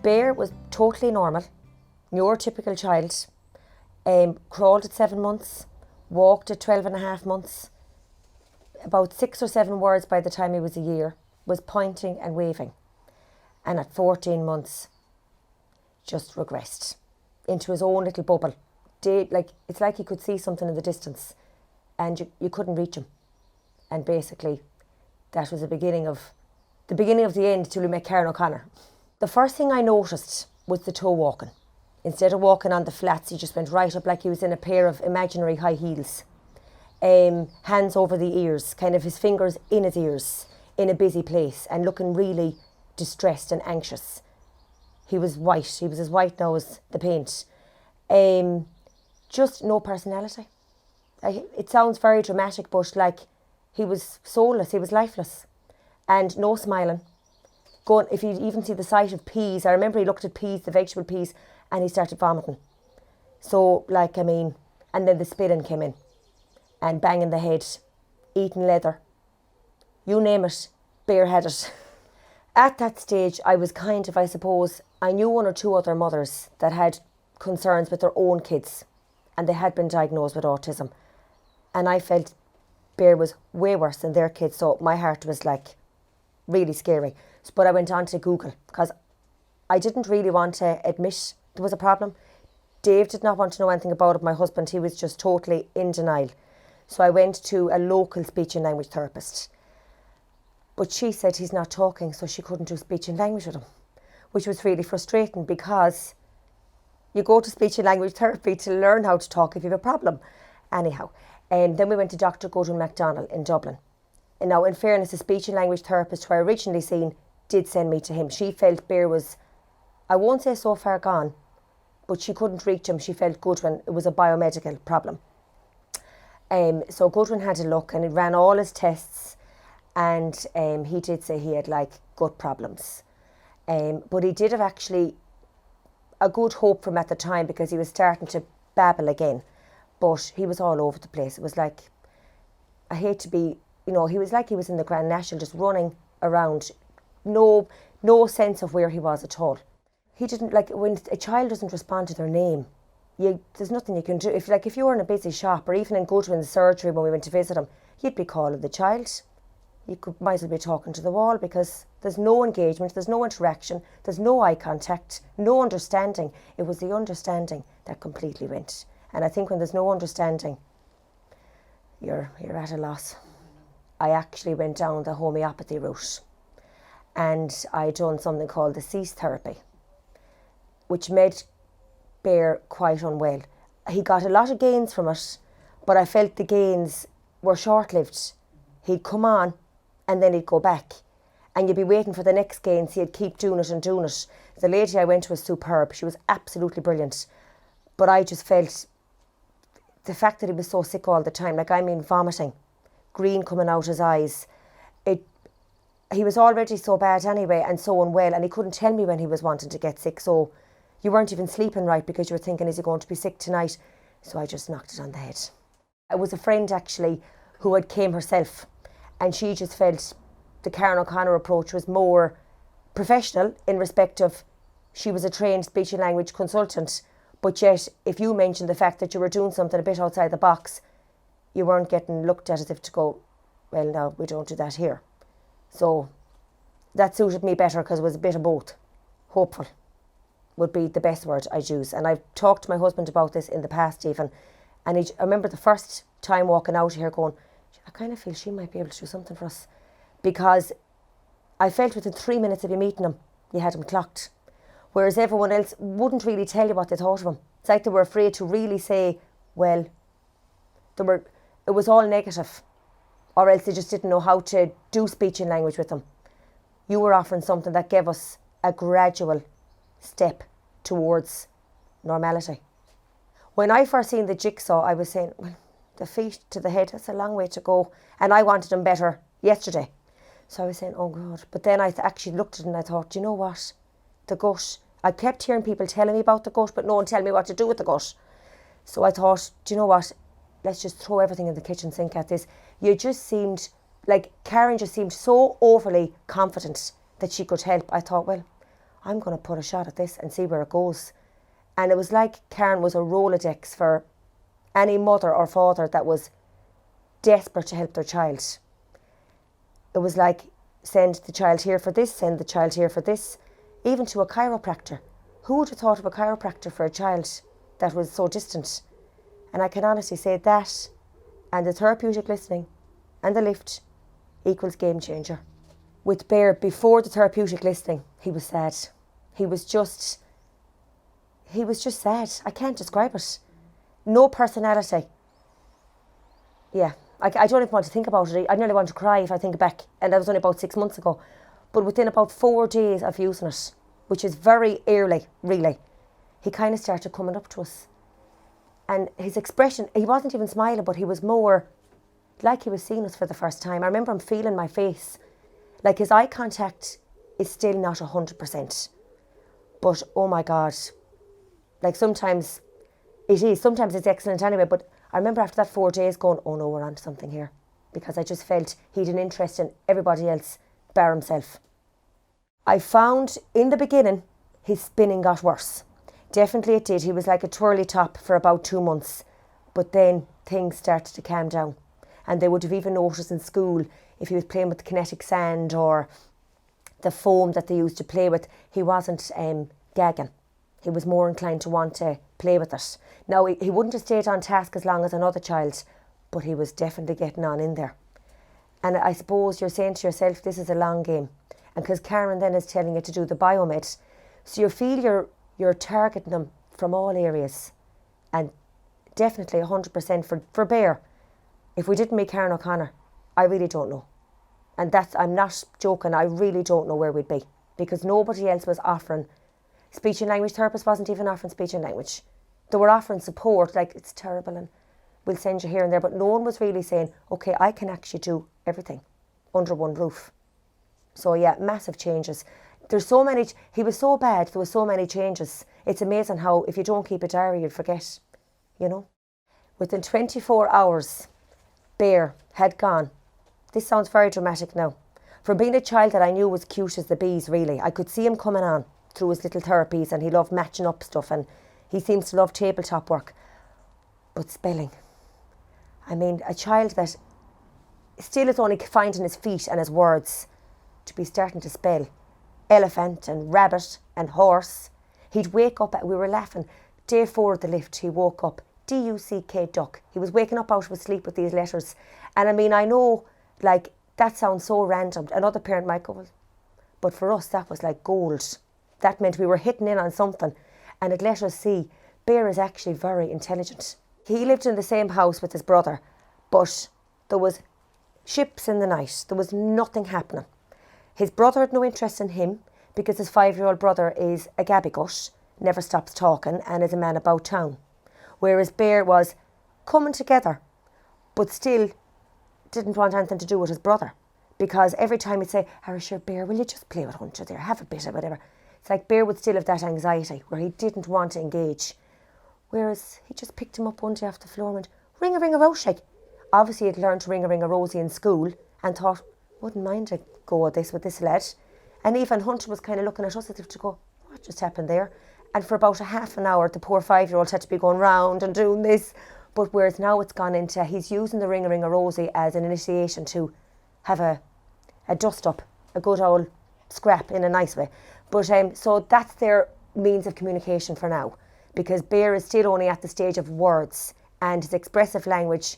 Bear was totally normal, neurotypical child, crawled at 7 months, walked at 12 and a half months, about 6 or 7 words by the time he was a year, was pointing and waving. And at 14 months, just regressed into his own little bubble. It's like he could see something in the distance and you couldn't reach him. And basically, that was the beginning of the end till we met Karen O'Connor. The first thing I noticed was the toe walking. Instead of walking on the flats, he just went right up like he was in a pair of imaginary high heels. Hands over the ears, kind of his fingers in his ears, in a busy place, and looking really distressed and anxious. He was white. He was as white now as the paint. Just no personality. It sounds very dramatic, but like he was soulless, he was lifeless. And no smiling. If you even see the sight of peas, I remember he looked at peas, the vegetable peas, and he started vomiting. So, and then the spitting came in. And banging the head, eating leather. You name it, Bear had it. At that stage, I was I knew 1 or 2 other mothers that had concerns with their own kids, and they had been diagnosed with autism. And I felt Bear was way worse than their kids, so my heart was like really scary. But I went on to Google because I didn't really want to admit there was a problem. Dave did not want to know anything about it. My husband, he was just totally in denial. So I went to a local speech and language therapist. But she said he's not talking, so she couldn't do speech and language with him, which was really frustrating because you go to speech and language therapy to learn how to talk if you have a problem. Anyhow, and then we went to Dr. Gudrun MacDonald in Dublin. And now, in fairness, the speech and language therapist who I originally seen did send me to him. She felt Bear was, I won't say so far gone, but she couldn't reach him. She felt Gudrun, it was a biomedical problem. So Gudrun had a look and it ran all his tests, and he did say he had gut problems. But he did have actually a good hope from at the time because he was starting to babble again. But he was all over the place. It was like, I hate to be, he was like he was in the Grand National just running around. No sense of where he was at all. He didn't, when a child doesn't respond to their name, there's nothing you can do. If you were in a busy shop or even in Gudrun's surgery when we went to visit him, you'd be calling the child. Might as well be talking to the wall because there's no engagement, there's no interaction, there's no eye contact, no understanding. It was the understanding that completely went. And I think when there's no understanding, you're at a loss. I actually went down the homeopathy route and I done something called the cease therapy, which made Bear quite unwell. He got a lot of gains from it, but I felt the gains were short-lived. He'd come on and then he'd go back. And you'd be waiting for the next gains. He'd keep doing it and doing it. The lady I went to was superb. She was absolutely brilliant. But I just felt the fact that he was so sick all the time, vomiting, green coming out his eyes. He was already so bad anyway and so unwell, and he couldn't tell me when he was wanting to get sick. So you weren't even sleeping right because you were thinking, is he going to be sick tonight? So I just knocked it on the head. It was a friend actually who had came herself, and she just felt the Karen O'Connor approach was more professional in respect of she was a trained speech and language consultant, but yet if you mentioned the fact that you were doing something a bit outside the box, you weren't getting looked at as if to go, well, no, we don't do that here. So that suited me better because it was a bit of both. Hopeful would be the best word I'd use. And I've talked to my husband about this in the past even, and I remember the first time walking out here going, I kind of feel she might be able to do something for us, because I felt within 3 minutes of you meeting him, you had him clocked. Whereas everyone else wouldn't really tell you what they thought of him. It's like they were afraid to really say, well, it was all negative, or else they just didn't know how to do speech and language with him. You were offering something that gave us a gradual step towards normality. When I first seen the jigsaw, I was saying, well, the feet to the head, that's a long way to go. And I wanted him better yesterday. So I was saying, oh God. But then I actually looked at it and I thought, do you know what? The gut. I kept hearing people telling me about the gut, but no one telling me what to do with the gut. So I thought, do you know what? Let's just throw everything in the kitchen sink at this. You just seemed, Karen just seemed so overly confident that she could help. I thought, well, I'm going to put a shot at this and see where it goes. And it was like Karen was a Rolodex for any mother or father that was desperate to help their child. It was like, send the child here for this, send the child here for this, even to a chiropractor. Who would have thought of a chiropractor for a child that was so distant? And I can honestly say that and the therapeutic listening and the lift equals game changer. With Bear, before the therapeutic listening, he was sad. He was just sad. I can't describe it. No personality. Yeah, I don't even want to think about it. I nearly want to cry if I think back. And that was only about 6 months ago. But within about 4 days of using it, which is very early, really, he kind of started coming up to us. And his expression, he wasn't even smiling, but he was more like he was seeing us for the first time. I remember him feeling my face. Like his eye contact is still not 100%. But oh my God, like sometimes it's excellent anyway. But I remember after that 4 days going, oh no, we're on to something here. Because I just felt he had an interest in everybody else, bar himself. I found in the beginning, his spinning got worse. Definitely it did. He was like a twirly top for about 2 months. But then things started to calm down. And they would have even noticed in school, if he was playing with the kinetic sand or the foam that they used to play with, he wasn't gagging. He was more inclined to want to play with it. Now, he wouldn't have stayed on task as long as another child, but he was definitely getting on in there. And I suppose you're saying to yourself, this is a long game. And because Karen then is telling you to do the biomed, so you feel you're targeting them from all areas. And definitely 100% for Bear. If we didn't meet Karen O'Connor, I really don't know. And I'm not joking, I really don't know where we'd be. Because nobody else was offering, speech and language therapists wasn't even offering speech and language. They were offering support, like it's terrible and we'll send you here and there. But no one was really saying, okay, I can actually do everything under one roof. So yeah, massive changes. There's so many, he was so bad, there was so many changes. It's amazing how if you don't keep a diary, you'll forget, you know. Within 24 hours, Bear had gone. This sounds very dramatic now. From being a child that I knew was cute as the bees, really. I could see him coming on through his little therapies and he loved matching up stuff and he seems to love tabletop work. But spelling. I mean, a child that still is only finding his feet and his words to be starting to spell elephant and rabbit and horse. He'd wake up, we were laughing, day 4 of the lift, he woke up, D-U-C-K, duck. He was waking up out of his sleep with these letters. And I mean, I know, like, that sounds so random. Another parent might go, well, but for us, that was like gold. That meant we were hitting in on something. And it let us see, Bear is actually very intelligent. He lived in the same house with his brother, but there was ships in the night. There was nothing happening. His brother had no interest in him because his 5-year-old brother is a gabbygut, never stops talking and is a man about town. Whereas Bear was coming together, but still didn't want anything to do with his brother. Because every time he'd say, Harry, sure, Bear, will you just play with Hunter there, have a bit of whatever. It's like Bear would still have that anxiety where he didn't want to engage. Whereas he just picked him up one day off the floor and went, ring-a-ring-a-rosie. Obviously he'd learned to ring-a-ring-a-rosie in school and thought, wouldn't mind a go at this with this lad. And even Hunter was kind of looking at us as if to go, what just happened there? And for about a half an hour, the poor 5-year-old had to be going round and doing this. But whereas now it's gone into, he's using the ring-a-ring-a-rosie as an initiation to have a dust-up, a good old scrap in a nice way. But so that's their means of communication for now. Because Bear is still only at the stage of words and his expressive language,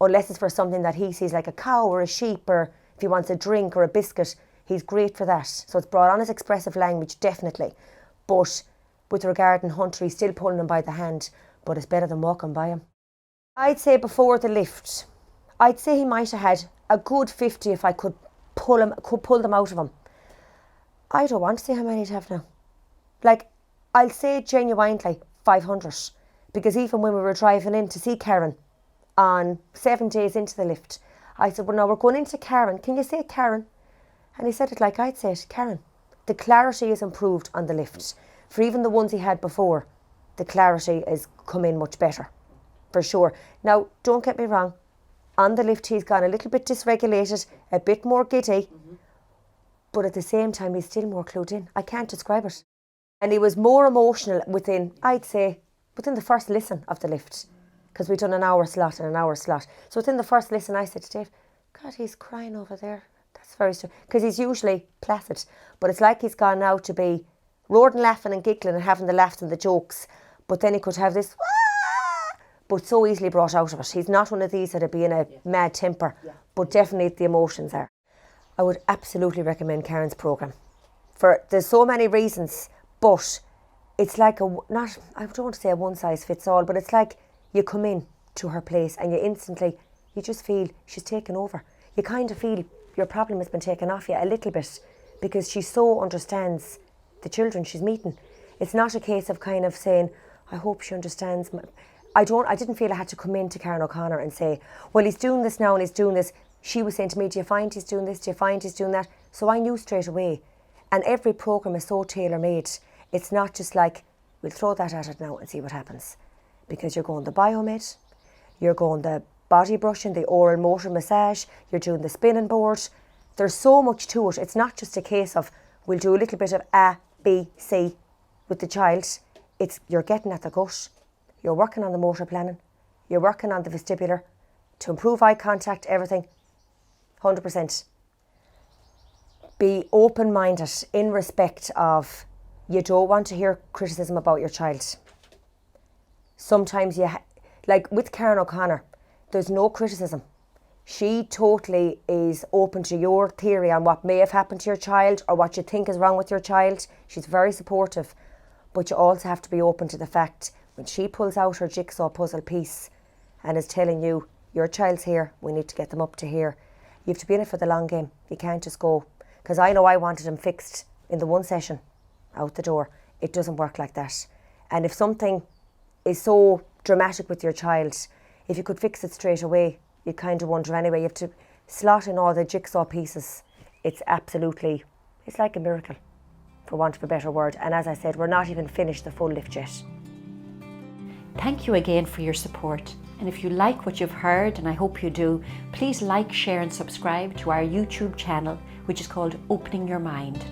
unless it's for something that he sees like a cow or a sheep or if he wants a drink or a biscuit, he's great for that. So it's brought on his expressive language, definitely. But with regard to Hunter, he's still pulling him by the hand, but it's better than walking by him. I'd say before the lift, I'd say he might have had a good 50 if I could pull them out of him. I don't want to say how many he'd have now. Like, I'll say genuinely 500. Because even when we were driving in to see Karen on 7 days into the lift, I said, well, now we're going into Karen. Can you say Karen? And he said it like I'd say it, Karen. The clarity is improved on the lift. For even the ones he had before, the clarity has come in much better, for sure. Now, don't get me wrong. On the lift, he's gone a little bit dysregulated, a bit more giddy. But at the same time, he's still more clued in. I can't describe it. And he was more emotional within, I'd say, within the first listen of the lift, because we'd done an hour slot and an hour slot. So within the first listen, I said to Dave, God, he's crying over there. That's very strange. Because he's usually placid. But it's like he's gone now to be roaring, laughing and giggling and having the laughs and the jokes. But then he could have this, Wah! But so easily brought out of it. He's not one of these that'd be in a mad temper. Yeah. But definitely the emotions are. I would absolutely recommend Karen's programme. There's so many reasons, but it's like I don't want to say a one size fits all, but it's like you come in to her place and you just feel she's taken over. You kind of feel your problem has been taken off you a little bit, because she so understands the children she's meeting. It's not a case of kind of saying, I hope she understands. I didn't feel I had to come in to Karen O'Connor and say, well, he's doing this now and he's doing this. She was saying to me, do you find he's doing this? Do you find he's doing that? So I knew straight away. And every programme is so tailor-made. It's not just like, we'll throw that at it now and see what happens. Because you're going the biomed, you're going the body brushing, the oral motor massage, you're doing the spinning board. There's so much to it. It's not just a case of, we'll do a little bit of A, B, C with the child. You're getting at the gut. You're working on the motor planning. You're working on the vestibular to improve eye contact, everything. 100%. Be open-minded in respect of, you don't want to hear criticism about your child. Sometimes like with Karen O'Connor, there's no criticism. She totally is open to your theory on what may have happened to your child or what you think is wrong with your child. She's very supportive. But you also have to be open to the fact when she pulls out her jigsaw puzzle piece and is telling you, your child's here, we need to get them up to here. You have to be in it for the long game. You can't just go. Because I know I wanted him fixed in the one session, out the door. It doesn't work like that. And if something is so dramatic with your child, if you could fix it straight away, you kind of wonder anyway. You have to slot in all the jigsaw pieces. It's like a miracle, for want of a better word. And as I said, we're not even finished the full lift yet. Thank you again for your support. And if you like what you've heard, and I hope you do, please like, share and subscribe to our YouTube channel, which is called Opening Your Mind.